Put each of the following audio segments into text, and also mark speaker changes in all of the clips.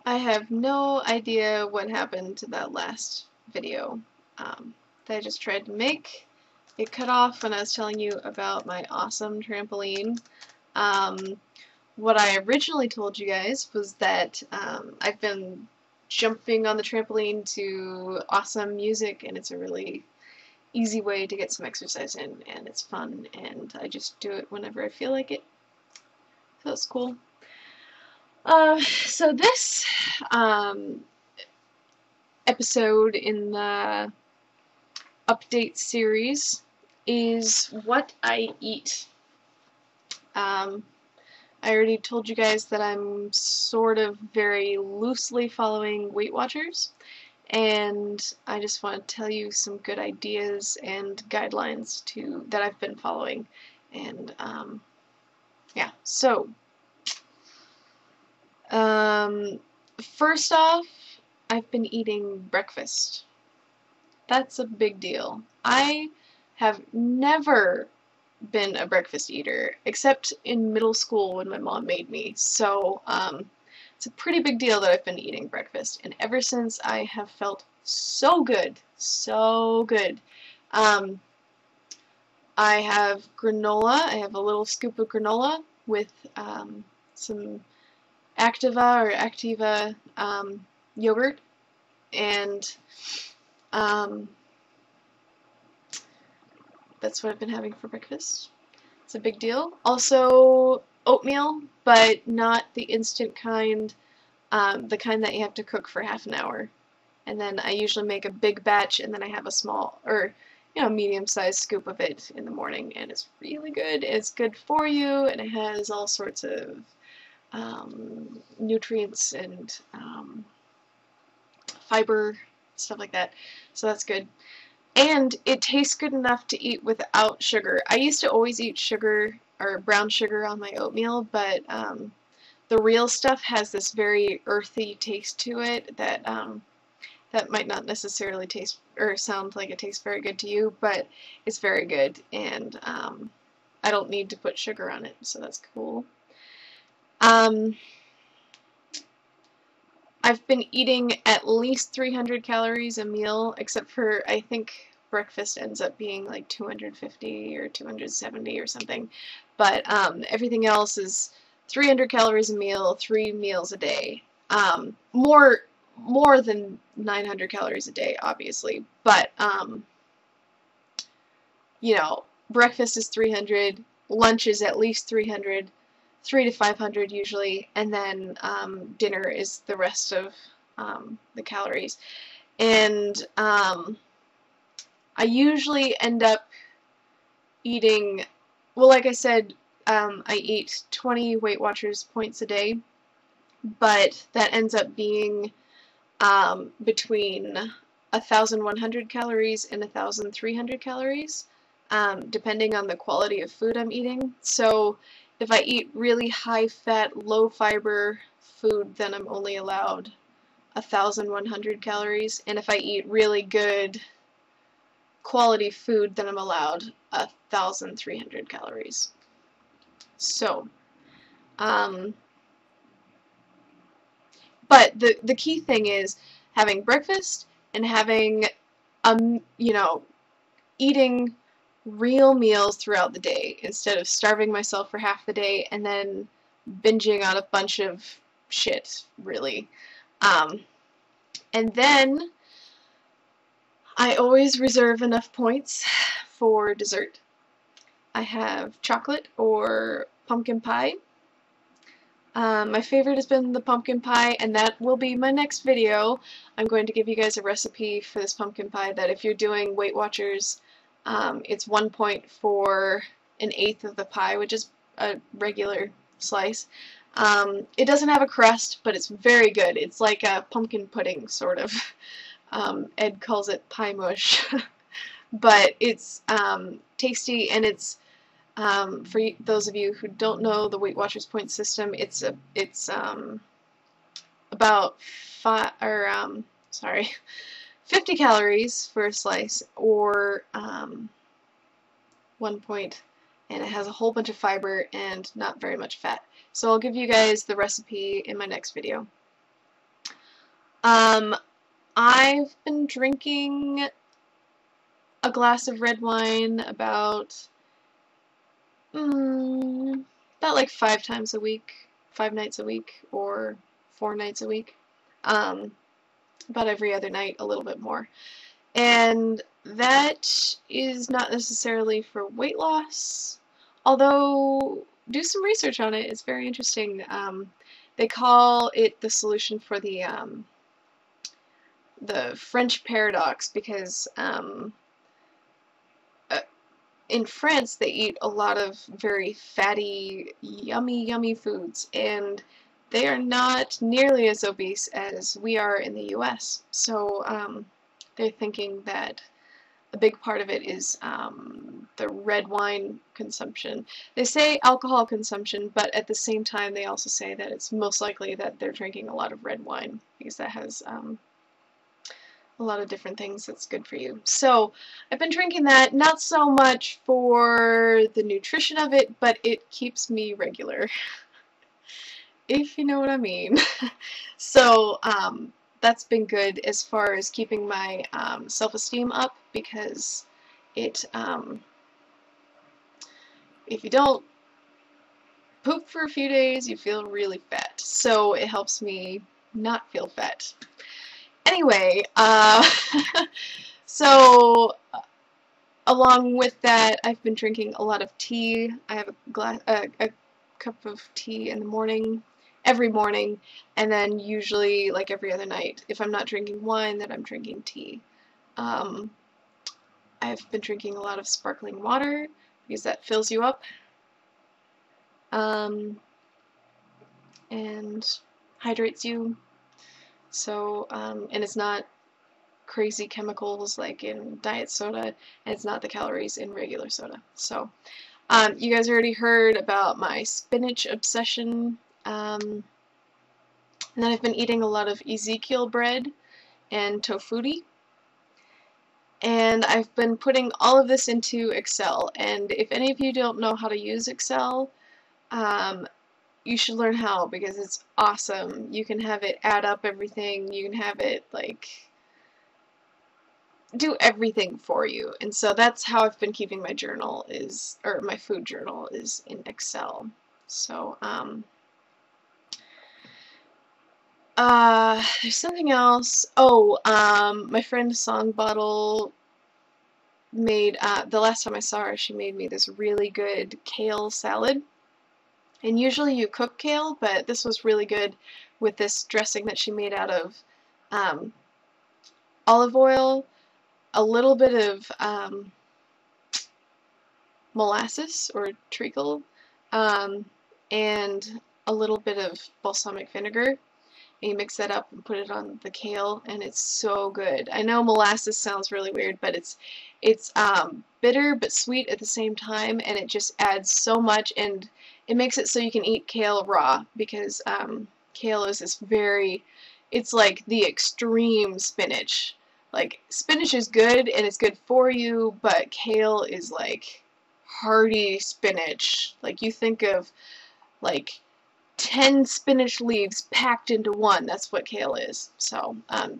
Speaker 1: I have no idea what happened to that last video that I just tried to make. It cut off when I was telling you about my awesome trampoline. What I originally told you guys was that I've been jumping on the trampoline to awesome music, and it's a really easy way to get some exercise in, and it's fun, and I just do it whenever I feel like it. So it's cool. So this episode in the update series is what I eat. I already told you guys that I'm sort of very loosely following Weight Watchers, and I just want to tell you some good ideas and guidelines that I've been following. And yeah, so first off, I've been eating breakfast. That's a big deal. I have never been a breakfast eater, except in middle school when my mom made me. So it's a pretty big deal that I've been eating breakfast, and ever since I have felt so good, so good. I have granola. I have a little scoop of granola with some Activa yogurt, and that's what I've been having for breakfast. It's a big deal. Also, oatmeal, but not the instant kind, the kind that you have to cook for half an hour. And then I usually make a big batch, and then I have a small, or medium-sized scoop of it in the morning, and it's really good. It's good for you, and it has all sorts of nutrients and fiber, stuff like that. So that's good. And it tastes good enough to eat without sugar. I used to always eat sugar or brown sugar on my oatmeal, but the real stuff has this very earthy taste to it that that might not necessarily taste or sound like it tastes very good to you, but it's very good, and I don't need to put sugar on it, so that's cool. I've been eating at least 300 calories a meal, except for, I think, breakfast ends up being like 250 or 270 or something. But everything else is 300 calories a meal, 3 meals a day. More than 900 calories a day, obviously. But, breakfast is 300, lunch is at least 300, 300 to 500 usually, and then dinner is the rest of the calories. And I usually end up eating, well, like I said, I eat 20 Weight Watchers points a day, but that ends up being between 1,100 calories and 1,300 calories, depending on the quality of food I'm eating. So if I eat really high-fat, low-fiber food, then I'm only allowed 1,100 calories, and if I eat really good quality food, then I'm allowed 1,300 calories. So, but the key thing is having breakfast and having, eating real meals throughout the day instead of starving myself for half the day and then binging on a bunch of shit, really. And then I always reserve enough points for dessert. I have chocolate or pumpkin pie. My favorite has been the pumpkin pie, and that will be my next video. I'm going to give you guys a recipe for this pumpkin pie that if you're doing Weight Watchers, it's 1 point for 1/8 of the pie, which is a regular slice. It doesn't have a crust, but it's very good. It's like a pumpkin pudding, sort of. Ed calls it pie mush. But it's tasty, and it's for those of you who don't know the Weight Watchers point system, it's about 50 calories for a slice, or 1 point, and it has a whole bunch of fiber and not very much fat. So I'll give you guys the recipe in my next video. I've been drinking a glass of red wine about like 5 times a week, 5 nights a week, or 4 nights a week. About every other night, a little bit more. And that is not necessarily for weight loss, although do some research on it. It's very interesting. They call it the solution for the French paradox, because in France they eat a lot of very fatty, yummy foods, and they are not nearly as obese as we are in the US. So they're thinking that a big part of it is the red wine consumption. They say alcohol consumption, but at the same time they also say that it's most likely that they're drinking a lot of red wine, because that has a lot of different things that's good for you. So I've been drinking that, not so much for the nutrition of it, but it keeps me regular, if you know what I mean. So that's been good as far as keeping my self-esteem up, because it if you don't poop for a few days, you feel really fat. So it helps me not feel fat. Anyway, so along with that, I've been drinking a lot of tea. I have a cup of tea in the morning, every morning, and then usually like every other night. If I'm not drinking wine, then I'm drinking tea. I've been drinking a lot of sparkling water, because that fills you up, and hydrates you. So, and it's not crazy chemicals like in diet soda, and it's not the calories in regular soda. So, you guys already heard about my spinach obsession. And then I've been eating a lot of Ezekiel bread and tofuti. And I've been putting all of this into Excel. And if any of you don't know how to use Excel, you should learn how, because it's awesome. You can have it add up everything. You can have it like do everything for you. And so that's how I've been keeping my journal, or my food journal is in Excel. So there's something else. Oh, my friend Song Bottle made, the last time I saw her, she made me this really good kale salad. And usually you cook kale, but this was really good with this dressing that she made out of olive oil, a little bit of molasses or treacle, and a little bit of balsamic vinegar. And you mix that up and put it on the kale, and it's so good. I know molasses sounds really weird, but it's bitter but sweet at the same time, and it just adds so much, and it makes it so you can eat kale raw, because kale is this it's like the extreme spinach. Like, spinach is good and it's good for you, but kale is like hearty spinach. Like, you think of like 10 spinach leaves packed into one. That's what kale is. So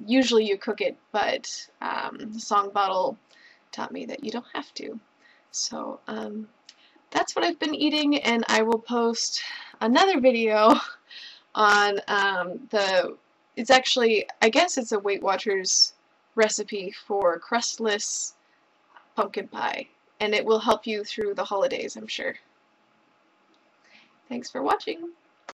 Speaker 1: usually you cook it, but the Song Bottle taught me that you don't have to. So that's what I've been eating, and I will post another video on it's actually, I guess it's a Weight Watchers recipe for crustless pumpkin pie, and it will help you through the holidays, I'm sure. Thanks for watching.